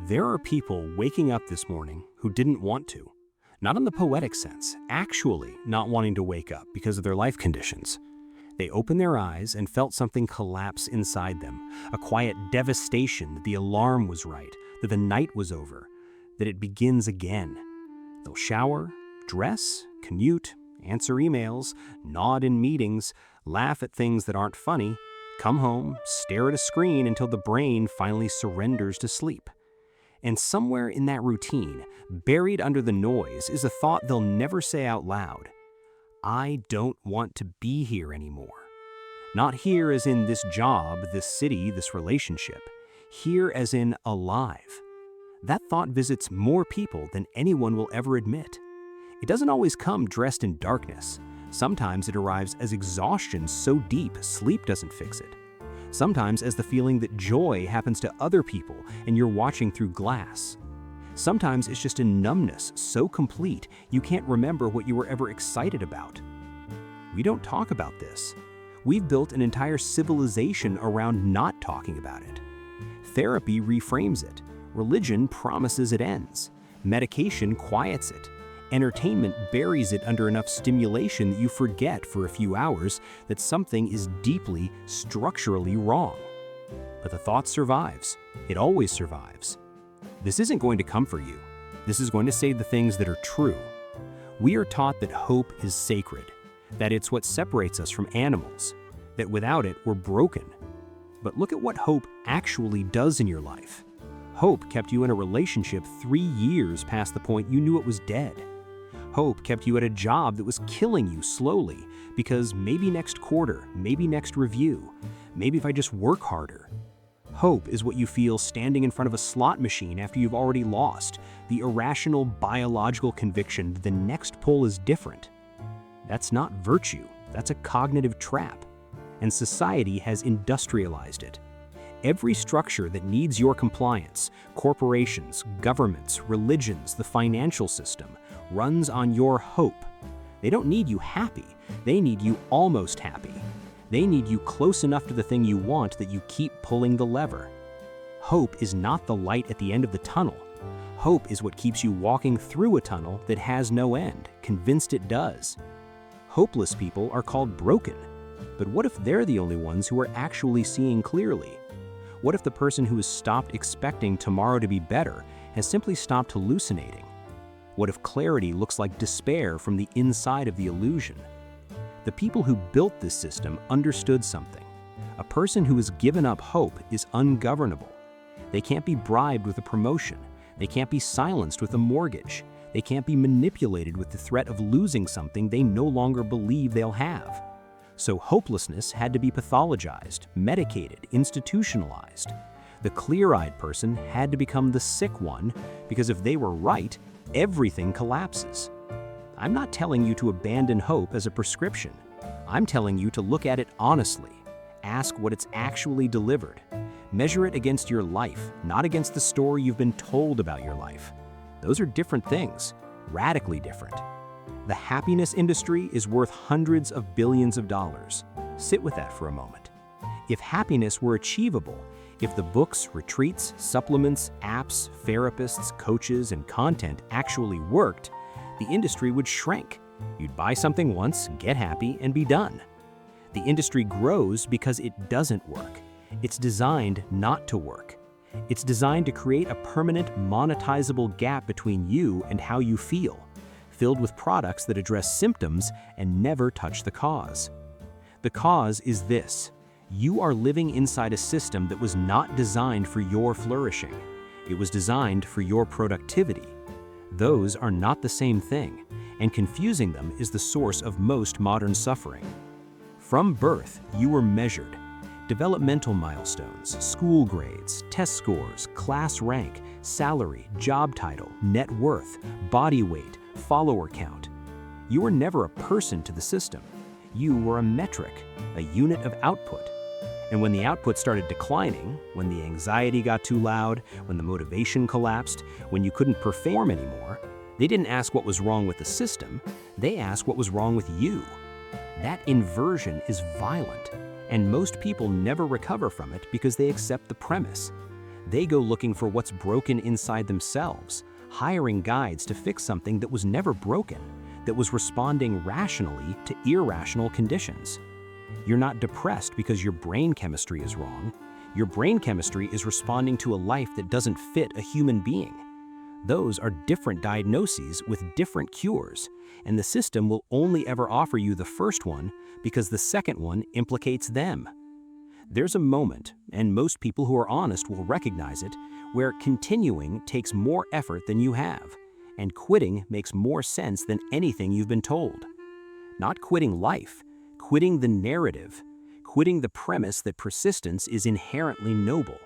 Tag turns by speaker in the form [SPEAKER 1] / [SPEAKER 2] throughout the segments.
[SPEAKER 1] There are people waking up this morning who didn't want to. Not in the poetic sense, actually not wanting to wake up because of their life conditions. They opened their eyes and felt something collapse inside them, a quiet devastation that the alarm was right, that the night was over, that it begins again. They'll shower, dress, commute, answer emails, nod in meetings, laugh at things that aren't funny, come home, stare at a screen until the brain finally surrenders to sleep. And somewhere in that routine, buried under the noise, is a thought they'll never say out loud. I don't want to be here anymore. Not here as in this job, this city, this relationship. Here as in alive. That thought visits more people than anyone will ever admit. It doesn't always come dressed in darkness. Sometimes it arrives as exhaustion so deep sleep doesn't fix it. Sometimes as the feeling that joy happens to other people and you're watching through glass. Sometimes it's just a numbness so complete you can't remember what you were ever excited about. We don't talk about this. We've built an entire civilization around not talking about it. Therapy reframes it. Religion promises it ends. Medication quiets it. Entertainment buries it under enough stimulation that you forget for a few hours that something is deeply, structurally wrong. But the thought survives. It always survives. This isn't going to comfort you. This is going to say the things that are true. We are taught that hope is sacred, that it's what separates us from animals, that without it, we're broken. But look at what hope actually does in your life. Hope kept you in a relationship 3 years past the point you knew it was dead. Hope kept you at a job that was killing you slowly because maybe next quarter, maybe next review, maybe if I just work harder. Hope is what you feel standing in front of a slot machine after you've already lost, the irrational biological conviction that the next pull is different. That's not virtue, that's a cognitive trap, and society has industrialized it. Every structure that needs your compliance, corporations, governments, religions, the financial system, runs on your hope. They don't need you happy, they need you almost happy. They need you close enough to the thing you want that you keep pulling the lever. Hope is not the light at the end of the tunnel. Hope is what keeps you walking through a tunnel that has no end, convinced it does. Hopeless people are called broken. But what if they're the only ones who are actually seeing clearly? What if the person who has stopped expecting tomorrow to be better has simply stopped hallucinating? What if clarity looks like despair from the inside of the illusion? The people who built this system understood something. A person who has given up hope is ungovernable. They can't be bribed with a promotion. They can't be silenced with a mortgage. They can't be manipulated with the threat of losing something they no longer believe they'll have. So hopelessness had to be pathologized, medicated, institutionalized. The clear-eyed person had to become the sick one because if they were right, everything collapses. I'm not telling you to abandon hope as a prescription. I'm telling you to look at it honestly. Ask what it's actually delivered. Measure it against your life, not against the story you've been told about your life. Those are different things, radically different. The happiness industry is worth hundreds of billions of dollars. Sit with that for a moment. If happiness were achievable, if the books, retreats, supplements, apps, therapists, coaches, and content actually worked, the industry would shrink. You'd buy something once, get happy, and be done. The industry grows because it doesn't work. It's designed not to work. It's designed to create a permanent, monetizable gap between you and how you feel, filled with products that address symptoms and never touch the cause. The cause is this: you are living inside a system that was not designed for your flourishing. It was designed for your productivity. Those are not the same thing, and confusing them is the source of most modern suffering. From birth, you were measured. Developmental milestones, school grades, test scores, class rank, salary, job title, net worth, body weight, follower count. You were never a person to the system. You were a metric, a unit of output. And when the output started declining, when the anxiety got too loud, when the motivation collapsed, when you couldn't perform anymore, they didn't ask what was wrong with the system, they asked what was wrong with you. That inversion is violent, and most people never recover from it because they accept the premise. They go looking for what's broken inside themselves, hiring guides to fix something that was never broken, that was responding rationally to irrational conditions. You're not depressed because your brain chemistry is wrong. Your brain chemistry is responding to a life that doesn't fit a human being. Those are different diagnoses with different cures, and the system will only ever offer you the first one because the second one implicates them. There's a moment, and most people who are honest will recognize it, where continuing takes more effort than you have, and quitting makes more sense than anything you've been told. Not quitting life, quitting the narrative, quitting the premise that persistence is inherently noble,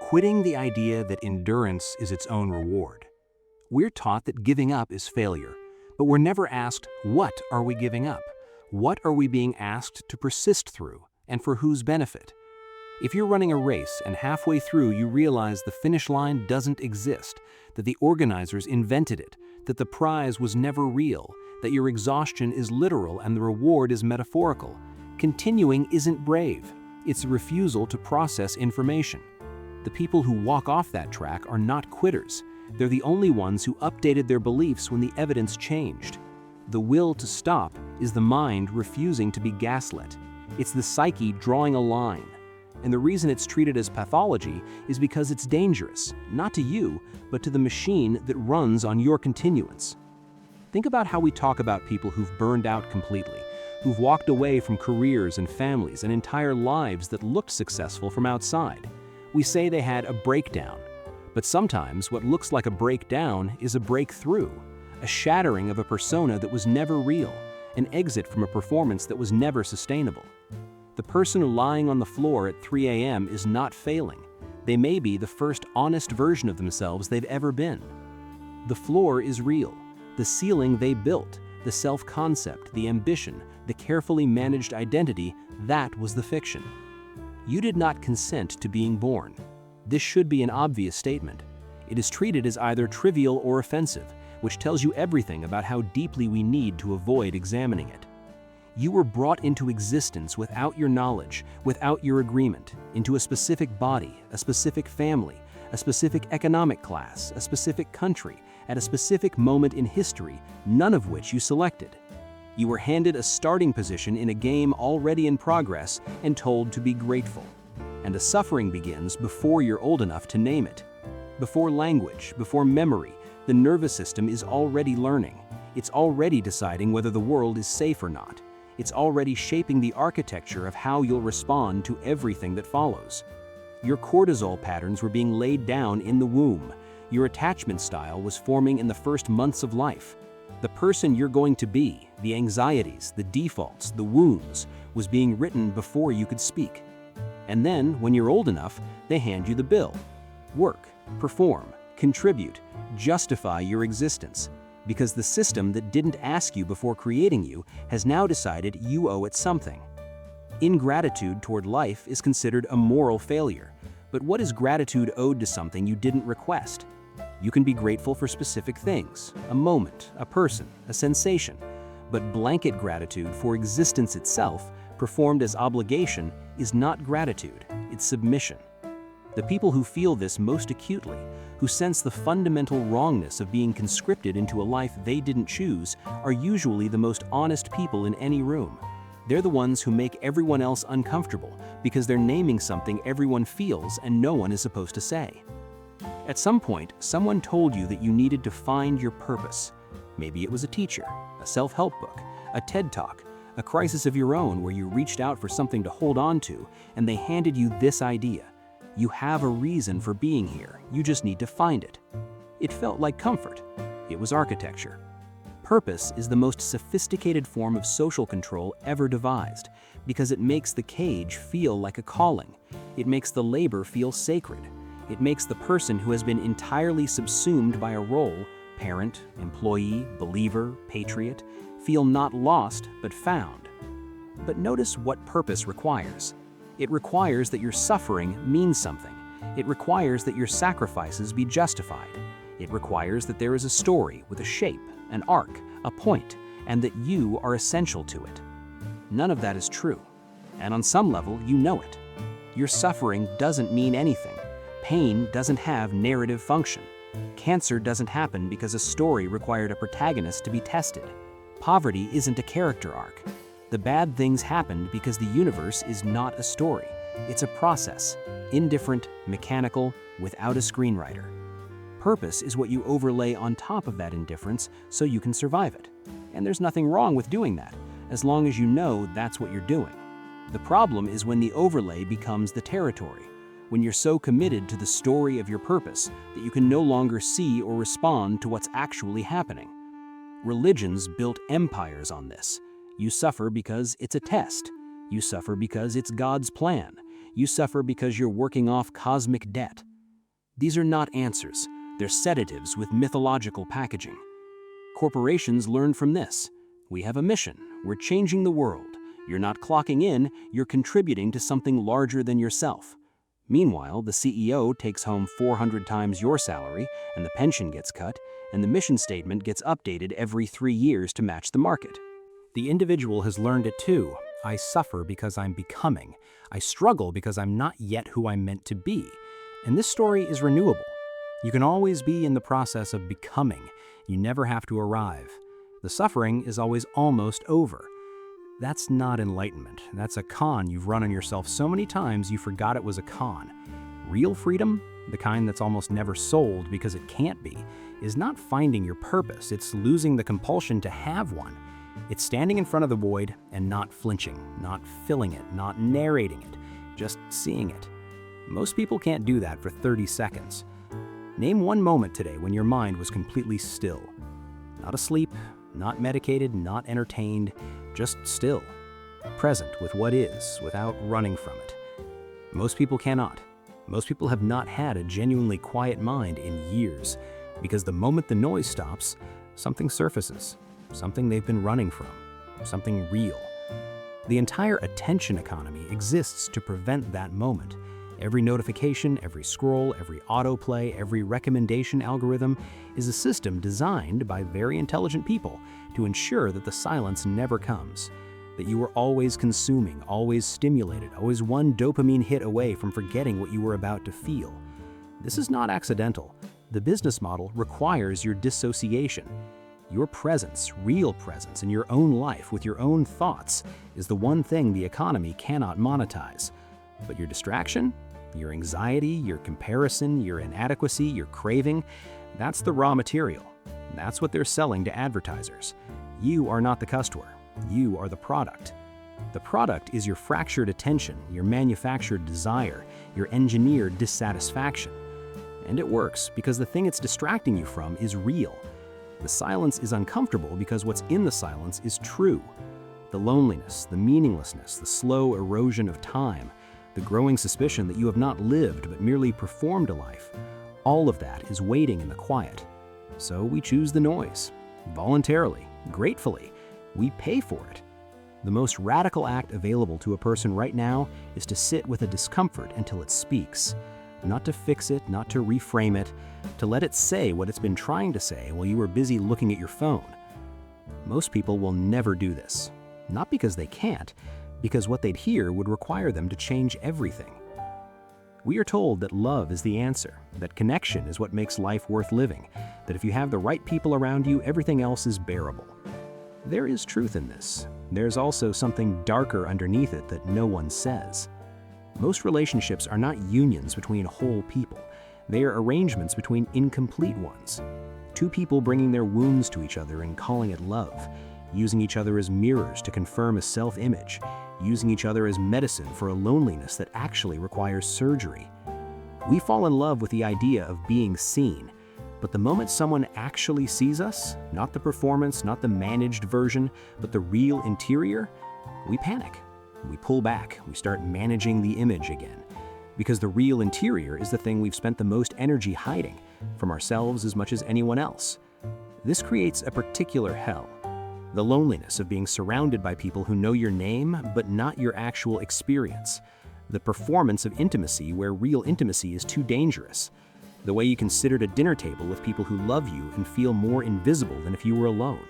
[SPEAKER 1] quitting the idea that endurance is its own reward. We're taught that giving up is failure, but we're never asked, what are we giving up? What are we being asked to persist through, and for whose benefit? If you're running a race and halfway through you realize the finish line doesn't exist, that the organizers invented it, that the prize was never real, that your exhaustion is literal and the reward is metaphorical, continuing isn't brave. It's a refusal to process information. The people who walk off that track are not quitters. They're the only ones who updated their beliefs when the evidence changed. The will to stop is the mind refusing to be gaslit. It's the psyche drawing a line. And the reason it's treated as pathology is because it's dangerous, not to you, but to the machine that runs on your continuance. Think about how we talk about people who've burned out completely, who've walked away from careers and families and entire lives that looked successful from outside. We say they had a breakdown. But sometimes what looks like a breakdown is a breakthrough, a shattering of a persona that was never real, an exit from a performance that was never sustainable. The person lying on the floor at 3 a.m. is not failing. They may be the first honest version of themselves they've ever been. The floor is real. The ceiling they built, the self-concept, the ambition, the carefully managed identity, that was the fiction. You did not consent to being born. This should be an obvious statement. It is treated as either trivial or offensive, which tells you everything about how deeply we need to avoid examining it. You were brought into existence without your knowledge, without your agreement, into a specific body, a specific family, a specific economic class, a specific country, at a specific moment in history, none of which you selected. You were handed a starting position in a game already in progress and told to be grateful. And the suffering begins before you're old enough to name it. Before language, before memory, the nervous system is already learning. It's already deciding whether the world is safe or not. It's already shaping the architecture of how you'll respond to everything that follows. Your cortisol patterns were being laid down in the womb. Your attachment style was forming in the first months of life. The person you're going to be, the anxieties, the defaults, the wounds, was being written before you could speak. And then, when you're old enough, they hand you the bill. Work, perform, contribute, justify your existence. Because the system that didn't ask you before creating you has now decided you owe it something. Ingratitude toward life is considered a moral failure. But what is gratitude owed to something you didn't request? You can be grateful for specific things, a moment, a person, a sensation. But blanket gratitude for existence itself, performed as obligation, is not gratitude, it's submission. The people who feel this most acutely, who sense the fundamental wrongness of being conscripted into a life they didn't choose, are usually the most honest people in any room. They're the ones who make everyone else uncomfortable because they're naming something everyone feels and no one is supposed to say. At some point, someone told you that you needed to find your purpose. Maybe it was a teacher, a self-help book, a TED Talk, a crisis of your own where you reached out for something to hold on to and they handed you this idea. You have a reason for being here, you just need to find it. It felt like comfort. It was architecture. Purpose is the most sophisticated form of social control ever devised because it makes the cage feel like a calling. It makes the labor feel sacred. It makes the person who has been entirely subsumed by a role, parent, employee, believer, patriot, feel not lost but found. But notice what purpose requires. It requires that your suffering means something. It requires that your sacrifices be justified. It requires that there is a story with a shape, an arc, a point, and that you are essential to it. None of that is true. And on some level, you know it. Your suffering doesn't mean anything. Pain doesn't have narrative function. Cancer doesn't happen because a story required a protagonist to be tested. Poverty isn't a character arc. The bad things happened because the universe is not a story. It's a process, indifferent, mechanical, without a screenwriter. Purpose is what you overlay on top of that indifference so you can survive it. And there's nothing wrong with doing that, as long as you know that's what you're doing. The problem is when the overlay becomes the territory, when you're so committed to the story of your purpose that you can no longer see or respond to what's actually happening. Religions built empires on this. You suffer because it's a test. You suffer because it's God's plan. You suffer because you're working off cosmic debt. These are not answers. They're sedatives with mythological packaging. Corporations learn from this. We have a mission. We're changing the world. You're not clocking in, you're contributing to something larger than yourself. Meanwhile, the CEO takes home 400 times your salary, and the pension gets cut, and the mission statement gets updated every 3 years to match the market. The individual has learned it too. I suffer because I'm becoming. I struggle because I'm not yet who I'm meant to be. And this story is renewable. You can always be in the process of becoming. You never have to arrive. The suffering is always almost over. That's not enlightenment. That's a con you've run on yourself so many times you forgot it was a con. Real freedom, the kind that's almost never sold because it can't be, is not finding your purpose. It's losing the compulsion to have one. It's standing in front of the void and not flinching, not filling it, not narrating it, just seeing it. Most people can't do that for 30 seconds. Name one moment today when your mind was completely still. Not asleep, not medicated, not entertained, just still. Present with what is, without running from it. Most people cannot. Most people have not had a genuinely quiet mind in years, because the moment the noise stops, something surfaces, something they've been running from, something real. The entire attention economy exists to prevent that moment. Every notification, every scroll, every autoplay, every recommendation algorithm is a system designed by very intelligent people to ensure that the silence never comes, that you are always consuming, always stimulated, always one dopamine hit away from forgetting what you were about to feel. This is not accidental. The business model requires your dissociation. Your presence, real presence in your own life with your own thoughts is the one thing the economy cannot monetize. But your distraction, your anxiety, your comparison, your inadequacy, your craving, that's the raw material. That's what they're selling to advertisers. You are not the customer. You are the product. The product is your fractured attention, your manufactured desire, your engineered dissatisfaction. And it works because the thing it's distracting you from is real. The silence is uncomfortable because what's in the silence is true. The loneliness, the meaninglessness, the slow erosion of time, the growing suspicion that you have not lived but merely performed a life, all of that is waiting in the quiet. So we choose the noise. Voluntarily, gratefully, we pay for it. The most radical act available to a person right now is to sit with a discomfort until it speaks. Not to fix it, not to reframe it, to let it say what it's been trying to say while you were busy looking at your phone. Most people will never do this. Not because they can't, because what they'd hear would require them to change everything. We are told that love is the answer, that connection is what makes life worth living, that if you have the right people around you, everything else is bearable. There is truth in this. There's also something darker underneath it that no one says. Most relationships are not unions between whole people. They are arrangements between incomplete ones. Two people bringing their wounds to each other and calling it love, using each other as mirrors to confirm a self-image, using each other as medicine for a loneliness that actually requires surgery. We fall in love with the idea of being seen, but the moment someone actually sees us, not the performance, not the managed version, but the real interior, we panic. We pull back. We start managing the image again. Because the real interior is the thing we've spent the most energy hiding, from ourselves as much as anyone else. This creates a particular hell. The loneliness of being surrounded by people who know your name, but not your actual experience. The performance of intimacy where real intimacy is too dangerous. The way you can sit at a dinner table with people who love you and feel more invisible than if you were alone.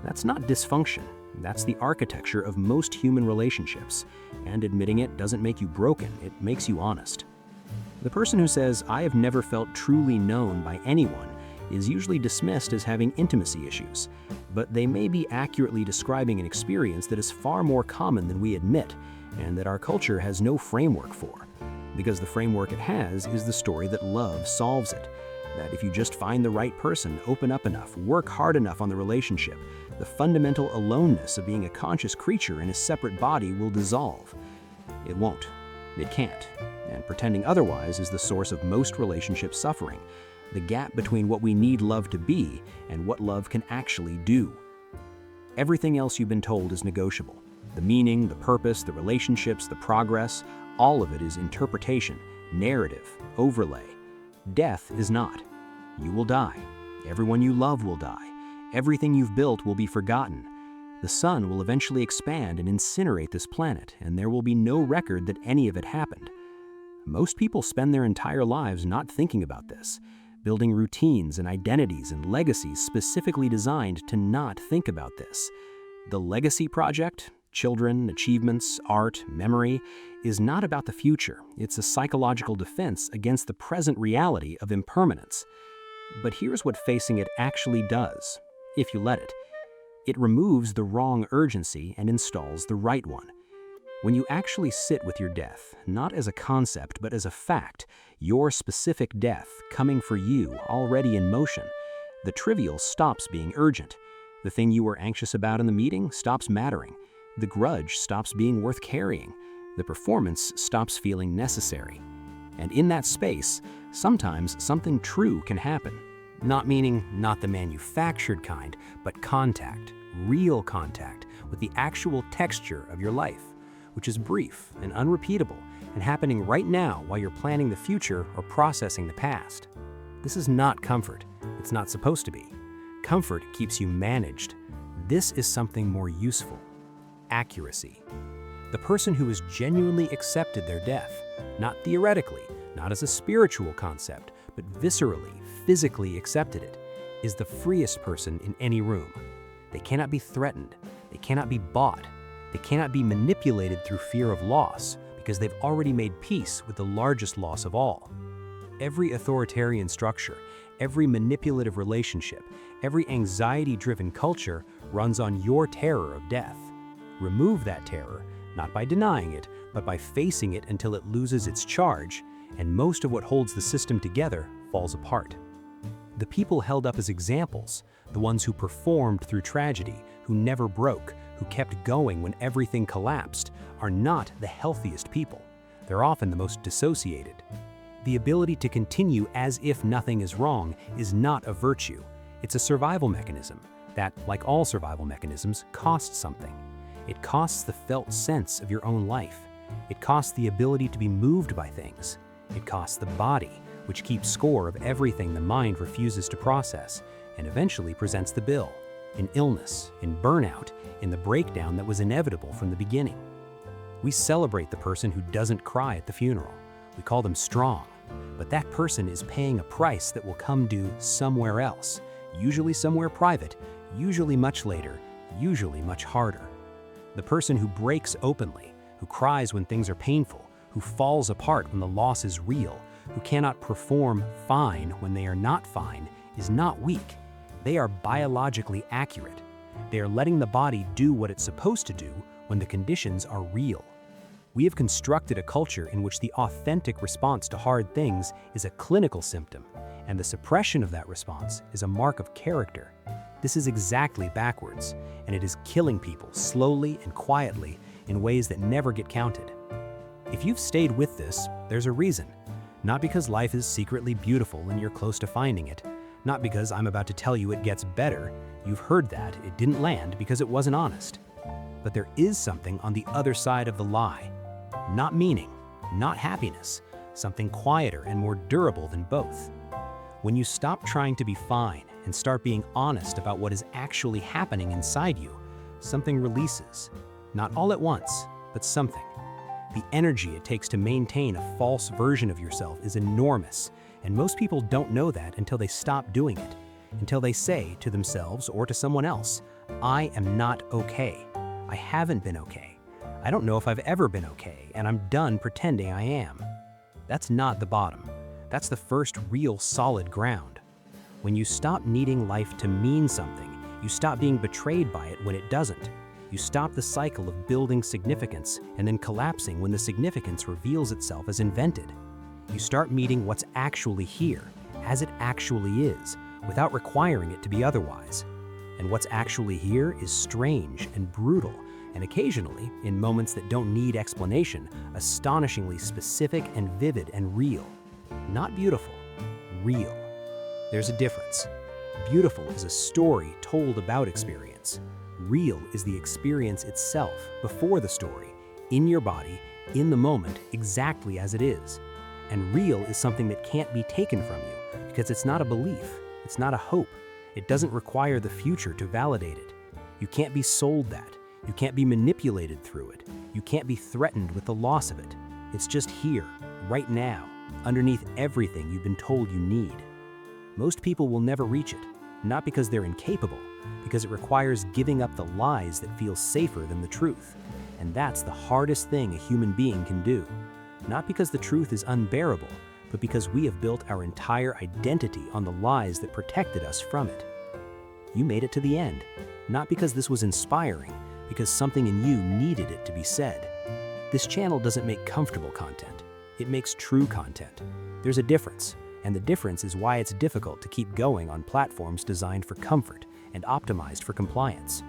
[SPEAKER 1] That's not dysfunction. That's the architecture of most human relationships. And admitting it doesn't make you broken, it makes you honest. The person who says, "I have never felt truly known by anyone," is usually dismissed as having intimacy issues, but they may be accurately describing an experience that is far more common than we admit, and that our culture has no framework for. Because the framework it has is the story that love solves it. That if you just find the right person, open up enough, work hard enough on the relationship, the fundamental aloneness of being a conscious creature in a separate body will dissolve. It won't. It can't. And pretending otherwise is the source of most relationship suffering, the gap between what we need love to be and what love can actually do. Everything else you've been told is negotiable. The meaning, the purpose, the relationships, the progress, all of it is interpretation, narrative, overlay. Death is not. You will die. Everyone you love will die. Everything you've built will be forgotten. The sun will eventually expand and incinerate this planet, and there will be no record that any of it happened. Most people spend their entire lives not thinking about this, building routines and identities and legacies specifically designed to not think about this. The legacy project, children, achievements, art, memory, is not about the future. It's a psychological defense against the present reality of impermanence. But here's what facing it actually does, if you let it. It removes the wrong urgency and installs the right one. When you actually sit with your death, not as a concept but as a fact, your specific death coming for you already in motion, the trivial stops being urgent. The thing you were anxious about in the meeting stops mattering. The grudge stops being worth carrying. The performance stops feeling necessary. And in that space, sometimes something true can happen. Not meaning not the manufactured kind, but contact, real contact with the actual texture of your life, which is brief and unrepeatable and happening right now while you're planning the future or processing the past. This is not comfort. It's not supposed to be. Comfort keeps you managed. This is something more useful. Accuracy. The person who has genuinely accepted their death, not theoretically, not as a spiritual concept, but viscerally, physically accepted it, is the freest person in any room. They cannot be threatened. They cannot be bought. They cannot be manipulated through fear of loss because they've already made peace with the largest loss of all. Every authoritarian structure, every manipulative relationship, every anxiety-driven culture runs on your terror of death. Remove that terror, not by denying it, but by facing it until it loses its charge, and most of what holds the system together falls apart. The people held up as examples, the ones who performed through tragedy, who never broke, who kept going when everything collapsed, are not the healthiest people. They're often the most dissociated. The ability to continue as if nothing is wrong is not a virtue. It's a survival mechanism that, like all survival mechanisms, costs something. It costs the felt sense of your own life. It costs the ability to be moved by things. It costs the body, which keeps score of everything the mind refuses to process, and eventually presents the bill, in illness, in burnout, in the breakdown that was inevitable from the beginning. We celebrate the person who doesn't cry at the funeral. We call them strong, but that person is paying a price that will come due somewhere else, usually somewhere private, usually much later, usually much harder. The person who breaks openly, who cries when things are painful, who falls apart when the loss is real, who cannot perform fine when they are not fine, is not weak. They are biologically accurate. They are letting the body do what it's supposed to do when the conditions are real. We have constructed a culture in which the authentic response to hard things is a clinical symptom, and the suppression of that response is a mark of character. This is exactly backwards, and it is killing people slowly and quietly in ways that never get counted. If you've stayed with this, there's a reason. Not because life is secretly beautiful and you're close to finding it. Not because I'm about to tell you it gets better. You've heard that it didn't land because it wasn't honest. But there is something on the other side of the lie. Not meaning, not happiness, something quieter and more durable than both. When you stop trying to be fine and start being honest about what is actually happening inside you, something releases. Not all at once, but something. The energy it takes to maintain a false version of yourself is enormous, and most people don't know that until they stop doing it, until they say to themselves or to someone else, "I am not okay. I haven't been okay. I don't know if I've ever been okay, and I'm done pretending I am." That's not the bottom. That's the first real solid ground. When you stop needing life to mean something, you stop being betrayed by it when it doesn't. You stop the cycle of building significance and then collapsing when the significance reveals itself as invented. You start meeting what's actually here, as it actually is, without requiring it to be otherwise. And what's actually here is strange and brutal, and occasionally, in moments that don't need explanation, astonishingly specific and vivid and real. Not beautiful, real. There's a difference. Beautiful is a story told about experience. Real is the experience itself, before the story, in your body, in the moment, exactly as it is. And real is something that can't be taken from you, because it's not a belief, it's not a hope. It doesn't require the future to validate it. You can't be sold that. You can't be manipulated through it. You can't be threatened with the loss of it. It's just here, right now, underneath everything you've been told you need. Most people will never reach it, not because they're incapable, because it requires giving up the lies that feel safer than the truth. And that's the hardest thing a human being can do. Not because the truth is unbearable, but because we have built our entire identity on the lies that protected us from it. You made it to the end, not because this was inspiring, because something in you needed it to be said. This channel doesn't make comfortable content. It makes true content. There's a difference, and the difference is why it's difficult to keep going on platforms designed for comfort and optimized for compliance.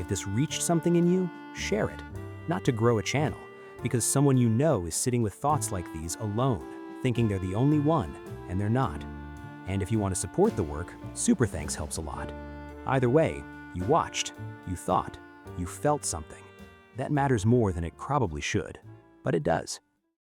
[SPEAKER 1] If this reached something in you, share it, not to grow a channel, because someone you know is sitting with thoughts like these alone, thinking they're the only one, and they're not. And if you want to support the work, super thanks helps a lot. Either way, you watched, you thought, you felt something. That matters more than it probably should, but it does.